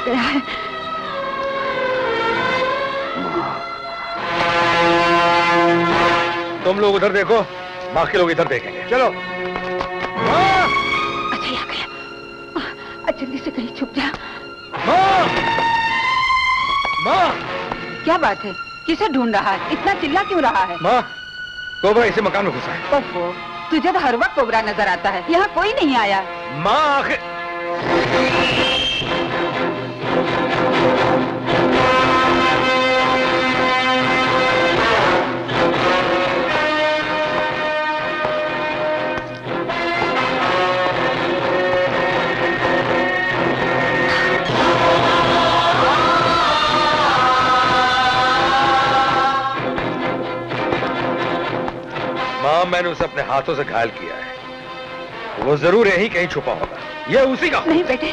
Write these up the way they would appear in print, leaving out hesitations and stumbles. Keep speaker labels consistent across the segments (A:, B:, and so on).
A: गया है।
B: तुम लोग उधर देखो, बाकी लोग इधर देखेंगे। चलो।
A: अच्छा आ गया, जल्दी से कहीं छुप जा।
B: माँ!
A: क्या बात है? किसे ढूंढ रहा है? इतना चिल्ला क्यों रहा है?
B: माँ, कोबरा इसी मकान में घुसा है।
A: ओहो, तुझे तो हर वक्त कोबरा नजर आता है, यहाँ कोई नहीं आया।
B: माँ आखिर मैंने उसे अपने हाथों से घायल किया है। वो जरूर यहीं कहीं छुपा होगा। ये उसी का।
A: नहीं बेटे,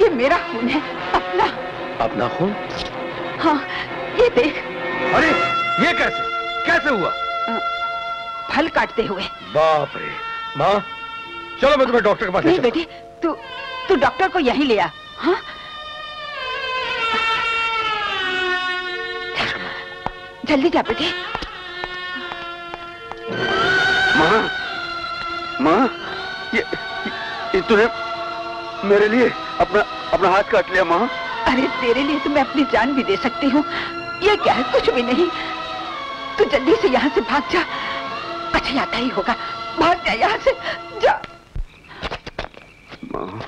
A: ये मेरा खून है, अपना।
B: अपना खून?
A: हाँ, ये देख।
B: अरे ये कैसे हुआ?
A: फल काटते हुए।
B: बाप रे। माँ, चलो मैं तुम्हें डॉक्टर के पास ले
A: नहीं बेटे, तू डॉक्टर को यहीं ले आ। हाँ? जल्दी जा बेटे।
C: माँ, ये तूने मेरे लिए अपना हाथ काट लिया माँ।
A: अरे तेरे लिए तो मैं अपनी जान भी दे सकती हूँ। ये क्या है? कुछ भी नहीं। तू जल्दी से यहाँ से भाग जा। अच्छा आता ही होगा, भाग जा यहाँ से, जा।
C: माँ,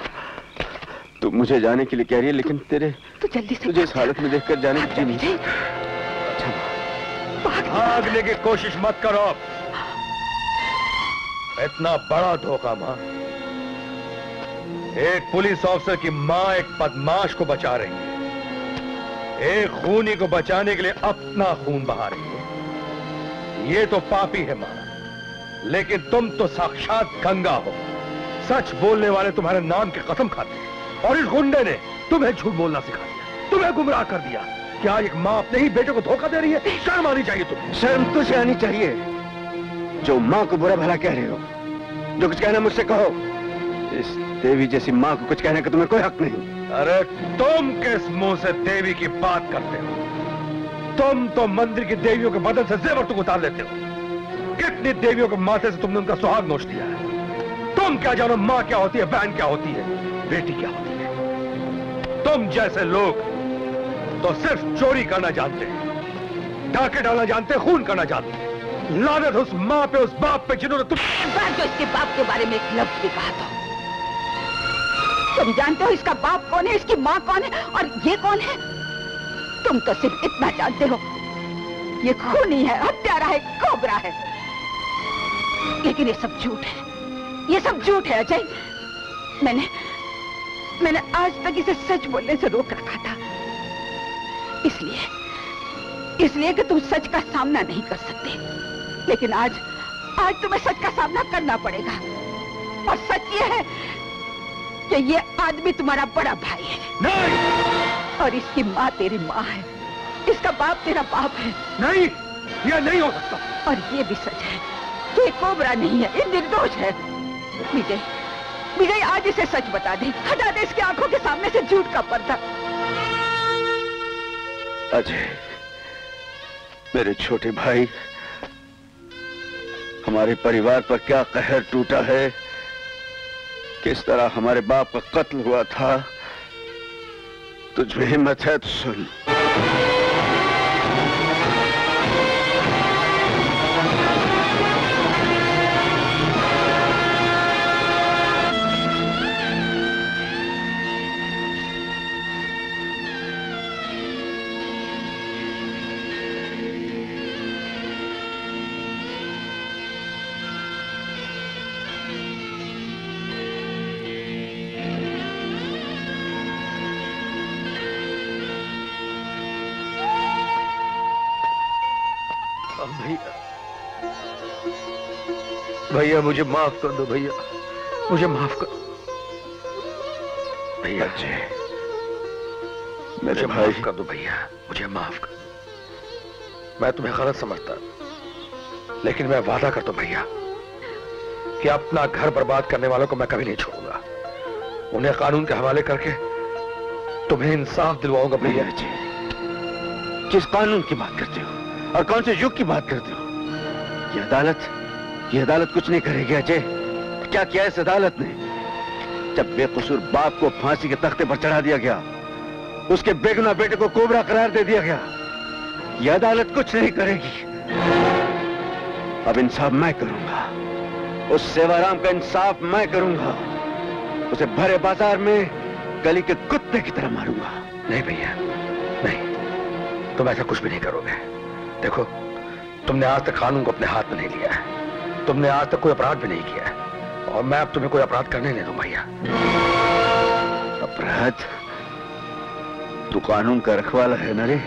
C: तू मुझे जाने के लिए कह रही है, लेकिन
A: तू जल्दी से
C: तुझे इस हालत में देखकर जाने की नहीं।
B: अच्छा, भागने की कोशिश मत करो। इतना बड़ा धोखा माँ। एक पुलिस ऑफिसर की माँ एक बदमाश को बचा रही है, एक खूनी को बचाने के लिए अपना खून बहा रही है। ये तो पापी है माँ, लेकिन तुम तो साक्षात गंगा हो। सच बोलने वाले तुम्हारे नाम की कसम खाते हैं, और इस गुंडे ने तुम्हें झूठ बोलना सिखा दिया, तुम्हें गुमराह कर दिया। क्या एक माँ अपने ही बेटे को धोखा दे रही है? शर्म आनी चाहिए तुम्हें।
C: शर्म तुझे आनी चाहिए, जो माँ को बुरा भला कह रहे हो। जो कुछ कहना मुझसे कहो। इस देवी जैसी माँ को कुछ कहने का तुम्हें कोई हक नहीं।
B: अरे तुम किस मुंह से देवी की बात करते हो? तुम तो मंदिर की देवियों के बदन से जेवर तुम उतार लेते हो। कितनी देवियों के माथे से तुमने उनका सुहाग नोच दिया है। तुम क्या जानो माँ क्या होती है, बहन क्या होती है, बेटी क्या होती है। तुम जैसे लोग तो सिर्फ चोरी करना जानते हैं, डाके डालना जानते हैं, खून करना जानते हैं। लानत उस माँ पे, उस बाप पे जिन्होंने तुम
A: जो इसके बाप के बारे में एक लफ्ज भी कहा था। तुम जानते हो इसका बाप कौन है, इसकी माँ कौन है, और ये कौन है? तुम तो सिर्फ इतना जानते हो, ये खूनी है, हत्यारा है, कोबरा है। लेकिन ये सब झूठ है, ये सब झूठ है अजय। मैंने आज तक इसे सच बोलने से रोक रखा था, इसलिए कि तुम सच का सामना नहीं कर सकते। लेकिन आज तुम्हें सच का सामना करना पड़ेगा। और सच ये है कि ये आदमी तुम्हारा बड़ा भाई है।
B: नहीं!
A: और इसकी माँ तेरी माँ है, इसका बाप तेरा बाप है।
B: नहीं, ये नहीं हो सकता।
A: और ये भी सच है कि ये कोबरा नहीं है, ये निर्दोष है। विजय आज इसे सच बता दे, हटा दे इसकी आंखों के सामने से झूठ का पर्दा।
C: अजय, मेरे छोटे भाई, हमारे परिवार पर क्या कहर टूटा है, किस तरह हमारे बाप का कत्ल हुआ था। तुझमें हिम्मत है तो सुन।
B: भैया मुझे माफ कर दो, भैया मुझे माफ कर। भैया जी,
C: मेरे भाई
B: माफ कर दो भैया, मुझे माफ कर। मैं तुम्हें गलत समझता, लेकिन मैं वादा करता हूं भैया कि अपना घर बर्बाद करने वालों को मैं कभी नहीं छोड़ूंगा। उन्हें कानून के हवाले करके तुम्हें इंसाफ दिलवाऊंगा भैया
C: जी। किस कानून की बात करते हो और कौन से युग की बात करते हो? ये अदालत कुछ नहीं करेगी अजय। क्या किया इस अदालत ने? जब बेकसूर बाप को फांसी के तख्ते पर चढ़ा दिया गया, उसके बेगुनाह बेटे को कोबरा करार दे दिया गया। यह अदालत कुछ नहीं करेगी। अब इंसाफ मैं करूंगा। उस सेवाराम का इंसाफ मैं करूंगा। उसे भरे बाजार में गली के कुत्ते की तरह मारूंगा।
B: नहीं भैया, नहीं, तुम ऐसा कुछ भी नहीं करोगे। देखो, तुमने आज तक कानून को अपने हाथ में नहीं लिया है। तुमने आज तक कोई अपराध भी नहीं किया है और मैं अब तुम्हें कोई अपराध करने नहीं दूं भैया।
C: अपराध? तू कानून का रखवाला है ना रे,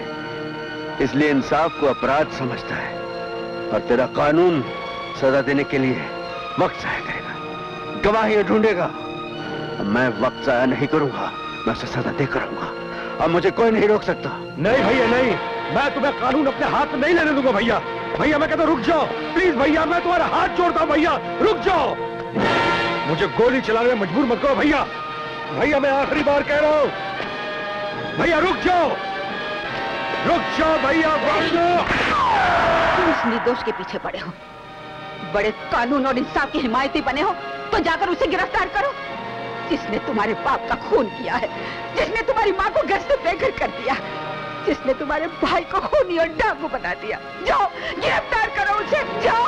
C: इसलिए इंसाफ को अपराध समझता है और तेरा कानून सजा देने के लिए वक्त जाया करेगा, गवाहियां ढूंढेगा। मैं वक्त जाया नहीं करूंगा, मैं उसे सजा देकर आऊंगा। अब मुझे कोई नहीं रोक सकता।
B: नहीं भैया, नहीं, मैं तुम्हें कानून अपने हाथ में नहीं लेने दूंगा भैया। भैया मैं कहता हूं रुक जाओ, प्लीज भैया, मैं तुम्हारा हाथ जोड़ता हूं भैया, रुक जाओ। मुझे गोली चलाने में मजबूर मत करो भैया। भैया मैं आखिरी बार कह रहा हूं, भैया रुक जाओ, रुक जाओ भैया, रुक जाओ।
A: तुम इस निर्दोष के पीछे पड़े हो, बड़े कानून और इंसाफ की हिमायती बने हो, तो जाकर उसे गिरफ्तार करो जिसने तुम्हारे बाप का खून किया है, जिसने तुम्हारी माँ को घर से बेघर कर दिया, जिसने तुम्हारे भाई को खूनी और डाकू बना दिया। जाओ गिरफ्तार करो उसे, जाओ।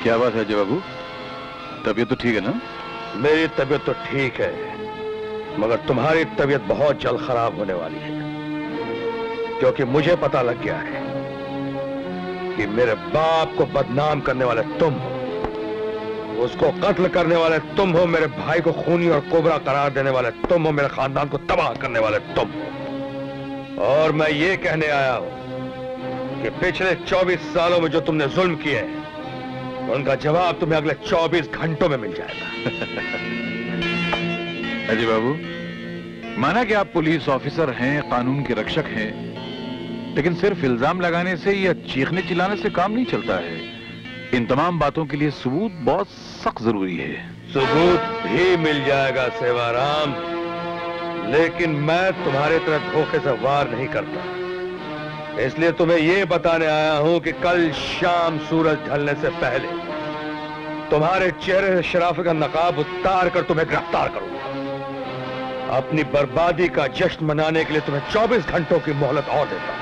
D: क्या बात है अजय बाबू, तबीयत तो ठीक है ना?
B: मेरी तबीयत तो ठीक है, मगर तुम्हारी तबीयत बहुत जल्द खराब होने वाली है, क्योंकि मुझे पता लग गया है कि मेरे बाप को बदनाम करने वाले तुम हो, उसको कत्ल करने वाले तुम हो, मेरे भाई को खूनी और कोबरा करार देने वाले तुम हो, मेरे खानदान को तबाह करने वाले तुम हो। और मैं ये कहने आया हूं कि पिछले 24 सालों में जो तुमने जुल्म किए हैं, उनका जवाब तुम्हें अगले 24 घंटों में मिल जाएगा।
D: अजय बाबू, माना कि आप पुलिस ऑफिसर हैं, कानून के रक्षक हैं, लेकिन सिर्फ इल्जाम लगाने से या चीखने चिल्लाने से काम नहीं चलता है। इन तमाम बातों के लिए सबूत बहुत सख्त जरूरी है।
B: सबूत भी मिल जाएगा सेवाराम, लेकिन मैं तुम्हारे तरह धोखे से वार नहीं करता। इसलिए तुम्हें यह बताने आया हूं कि कल शाम सूरज ढलने से पहले तुम्हारे चेहरे से शराफत का नकाब उतार कर तुम्हें गिरफ्तार करूंगा। अपनी बर्बादी का जश्न मनाने के लिए तुम्हें 24 घंटों की मोहलत और देता हूं।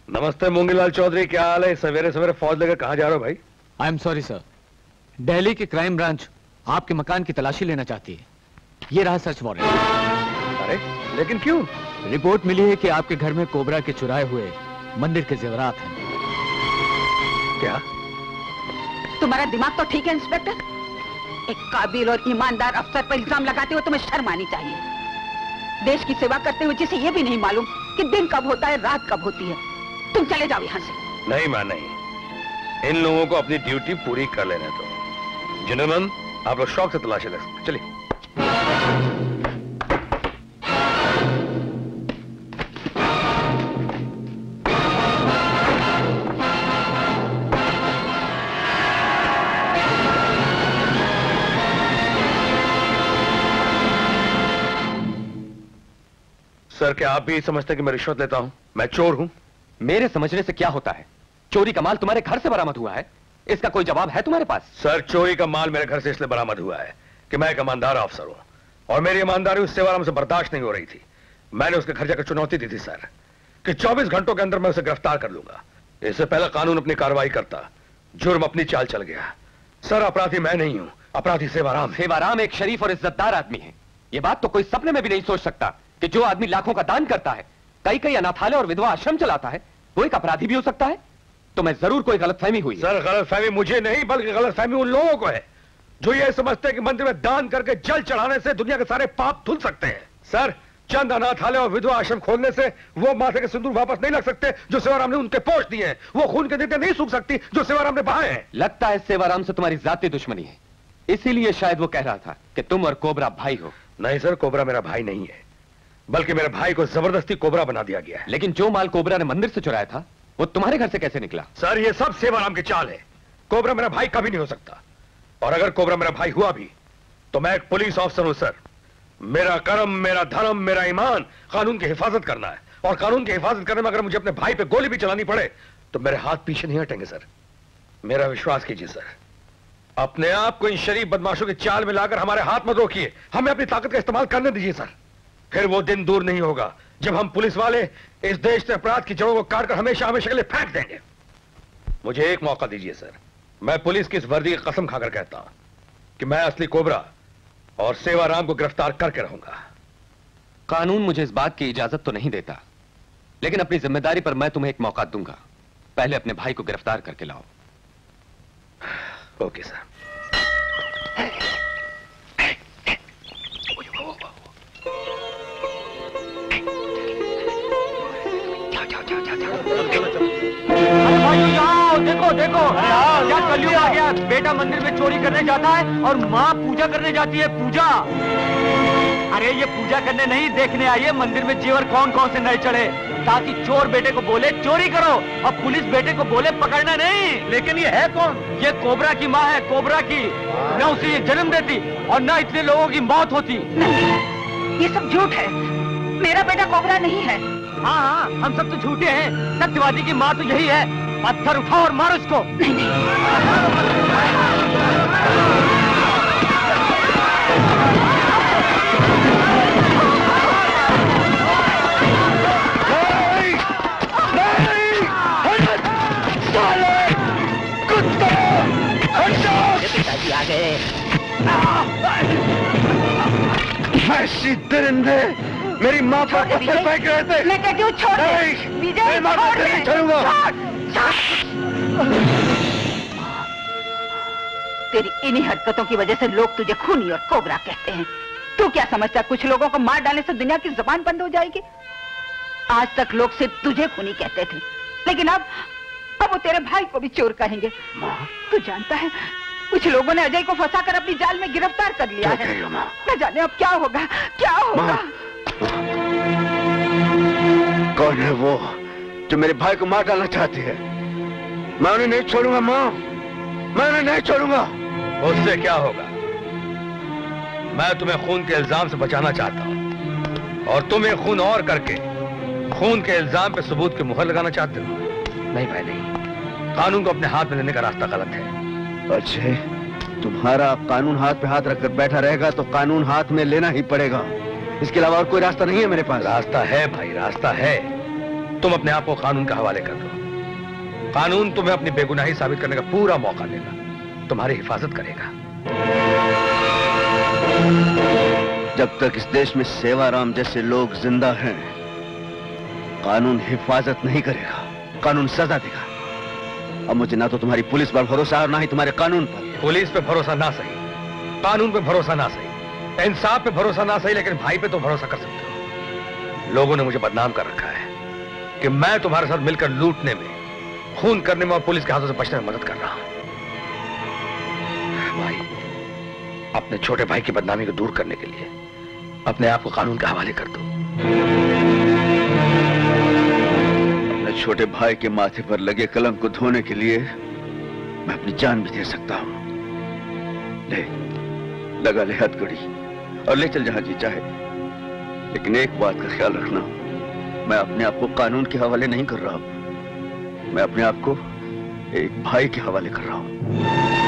B: नमस्ते मूंगीलाल चौधरी, क्या हाल है? सवेरे सवेरे फौज लेकर कहां जा रहे हो भाई?
E: I am sorry sir, Delhi की क्राइम ब्रांच आपके मकान की तलाशी लेना चाहती है। ये रहा सर्च वारंट।
B: अरे लेकिन क्यों?
E: रिपोर्ट मिली है कि आपके घर में कोबरा के चुराए हुए मंदिर के जेवरात हैं।
B: क्या?
A: तुम्हारा दिमाग तो ठीक है इंस्पेक्टर? एक काबिल और ईमानदार अफसर पर इल्जाम लगाते हुए तुम्हें शर्म आनी चाहिए। देश की सेवा करते हुए जिसे ये भी नहीं मालूम कि दिन कब होता है, रात कब होती है। तुम चले जाओ यहाँ से।
B: नहीं मां, नहीं, इन लोगों को अपनी ड्यूटी पूरी कर लेने दो। जिन्होंने आप लोग शौक से तलाशी ले सकते, चलिए। सर, क्या आप भी समझते कि मैं रिश्वत लेता हूं? मैं चोर हूं?
F: मेरे समझने से क्या होता है? चोरी का माल तुम्हारे घर से बरामद हुआ है, इसका कोई जवाब है तुम्हारे पास?
B: सर, चोरी का माल मेरे घर से इसलिए बरामद हुआ है कि मैं एक ईमानदार अफसर हूं और मेरी ईमानदारी उस सेवाराम से बर्दाश्त नहीं हो रही थी। मैंने उसके घर जाकर चुनौती दी थी सर कि 24 घंटों के अंदर मैं उसे गिरफ्तार कर लूंगा। इससे पहले कानून अपनी कार्रवाई करता, जुर्म अपनी चाल चल गया। सर, अपराधी मैं नहीं हूं, अपराधी सेवाराम है।
F: सेवाराम एक शरीफ और इज्जतदार आदमी है। यह बात तो कोई सपने में भी नहीं सोच सकता कि जो आदमी लाखों का दान करता है, कई कई अनाथालय और विधवा आश्रम चलाता है, वो एक अपराधी भी हो सकता है। तो मैं जरूर कोई गलतफहमी हुई है।
B: सर, गलतफहमी मुझे नहीं, बल्कि गलतफहमी उन लोगों को है जो ये समझते हैं कि मंदिर में दान करके जल चढ़ाने से दुनिया के सारे पाप धुल सकते हैं। सर, चंद अनाथालय और विधवा आश्रम खोलने से वो माथे के सिंदूर वापस नहीं लग सकते जो सेवाराम ने उनके पोष दिए हैं। वो खून के नीचे नहीं सूख सकती जो सेवाराम ने बहाए हैं।
F: लगता है सेवाराम से तुम्हारी जाती दुश्मनी है, इसीलिए शायद वो कह रहा था कि तुम और कोबरा भाई हो।
B: नहीं सर, कोबरा मेरा भाई नहीं है। बल्कि मेरे भाई को जबरदस्ती कोबरा बना दिया गया है।
F: लेकिन जो माल कोबरा ने मंदिर से चुराया था वो तुम्हारे घर से कैसे निकला?
B: सर ये सब सेवाराम की चाल है। कोबरा मेरा भाई कभी नहीं हो सकता, और अगर कोबरा मेरा भाई हुआ भी तो मैं एक पुलिस ऑफिसर हूं सर। मेरा कर्म, मेरा धर्म, मेरा ईमान कानून की हिफाजत करना है, और कानून की हिफाजत करने में अगर मुझे अपने भाई पे गोली भी चलानी पड़े तो मेरे हाथ पीछे नहीं हटेंगे सर। मेरा विश्वास कीजिए सर, अपने आप को इन शरीफ बदमाशों की चाल में लाकर हमारे हाथ मत रोकिए, हमें अपनी ताकत का इस्तेमाल करने दीजिए सर। फिर वो दिन दूर नहीं होगा जब हम पुलिस वाले इस देश से अपराध की जड़ों को काटकर हमेशा हमेशा के लिए फेंक देंगे। मुझे एक मौका दीजिए सर, मैं पुलिस की इस वर्दी की कसम खाकर कहता हूं कि मैं असली कोबरा और सेवाराम को गिरफ्तार करके रहूंगा।
F: कानून मुझे इस बात की इजाजत तो नहीं देता, लेकिन अपनी जिम्मेदारी पर मैं तुम्हें एक मौका दूंगा। पहले अपने भाई को गिरफ्तार करके लाओ।
B: Okay sir.
E: अरे भाई जाओ, देखो देखो क्या कलयुग आ गया। बेटा मंदिर में चोरी करने जाता है और माँ पूजा करने जाती है। पूजा, अरे ये पूजा करने नहीं, देखने आई है मंदिर में जेवर कौन कौन से नए चढ़े, ताकि चोर बेटे को बोले चोरी करो और पुलिस बेटे को बोले पकड़ना नहीं। लेकिन ये है कौन? ये कोबरा की माँ है, कोबरा की। न उसे ये जन्म देती और न इतने लोगों की मौत होती।
A: नहीं, ये सब झूठ है। मेरा बेटा कोबरा नहीं है।
E: हाँ हाँ, हम सब तो झूठे हैं। सत्यवादी की माँ तो यही है। पत्थर उठाओ और मारो इसको।
A: नहीं
C: पिताजी आ गए। ऐसी दरिंदे मेरी माँ पर पत्थर फेंक रहे थे।
A: मैं कहती हूँ छोड़ दे विजय, छोड़ दे।
C: छोड़ूंगा।
A: तेरी इन्हीं हरकतों की वजह से लोग तुझे खूनी और कोबरा कहते हैं। तू क्या समझता कुछ लोगों को मार डालने से दुनिया की जुबान बंद हो जाएगी? आज तक लोग सिर्फ तुझे खूनी कहते थे, लेकिन अब वो तेरे भाई को भी चोर कहेंगे। तू जानता है कुछ लोगों ने अजय को फंसाकर अपनी जाल में गिरफ्तार कर लिया है। न जाने अब क्या होगा, क्या होगा।
C: कौन है वो जो मेरे भाई को मार डालना चाहती है? मैं उन्हें नहीं छोड़ूंगा माँ, मैं उन्हें नहीं छोड़ूंगा।
B: उससे क्या होगा? मैं तुम्हें खून के इल्जाम से बचाना चाहता हूँ, और तुम एक खून और करके खून के इल्जाम पे सबूत की मुहर लगाना चाहते हो। नहीं भाई नहीं, कानून को अपने हाथ में लेने का रास्ता गलत है।
C: अजय, तुम्हारा कानून हाथ पे हाथ रखकर बैठा रहेगा तो कानून हाथ में लेना ही पड़ेगा। इसके अलावा और कोई रास्ता नहीं है मेरे पास।
B: रास्ता है भाई, रास्ता है। तुम अपने आप को कानून के हवाले कर दो। कानून तुम्हें अपनी बेगुनाही साबित करने का पूरा मौका देगा, तुम्हारी हिफाजत करेगा।
C: जब तक इस देश में सेवाराम जैसे लोग जिंदा हैं, कानून हिफाजत नहीं करेगा, कानून सजा देगा। अब मुझे ना तो तुम्हारी पुलिस पर भरोसा और ना ही तुम्हारे कानून पर।
B: पुलिस पे भरोसा ना सही, कानून पे भरोसा ना सही, इंसाफ पे भरोसा ना सही, लेकिन भाई पे तो भरोसा कर सकते हो। लोगों ने मुझे बदनाम कर रखा है कि मैं तुम्हारे साथ मिलकर लूटने में, खून करने में और पुलिस के हाथों से बचने में मदद कर रहा हूं। भाई, अपने छोटे भाई की बदनामी को दूर करने के लिए अपने आप को कानून के हवाले कर दो।
C: अपने छोटे भाई के माथे पर लगे कलंक को धोने के लिए मैं अपनी जान भी दे सकता हूं। ले, लगा ले हथकड़ी और ले चल जहां जी चाहे, लेकिन एक बात का ख्याल रखना, मैं अपने आप को कानून के हवाले नहीं कर रहा हूं, मैं अपने आप को एक भाई के हवाले कर रहा हूं।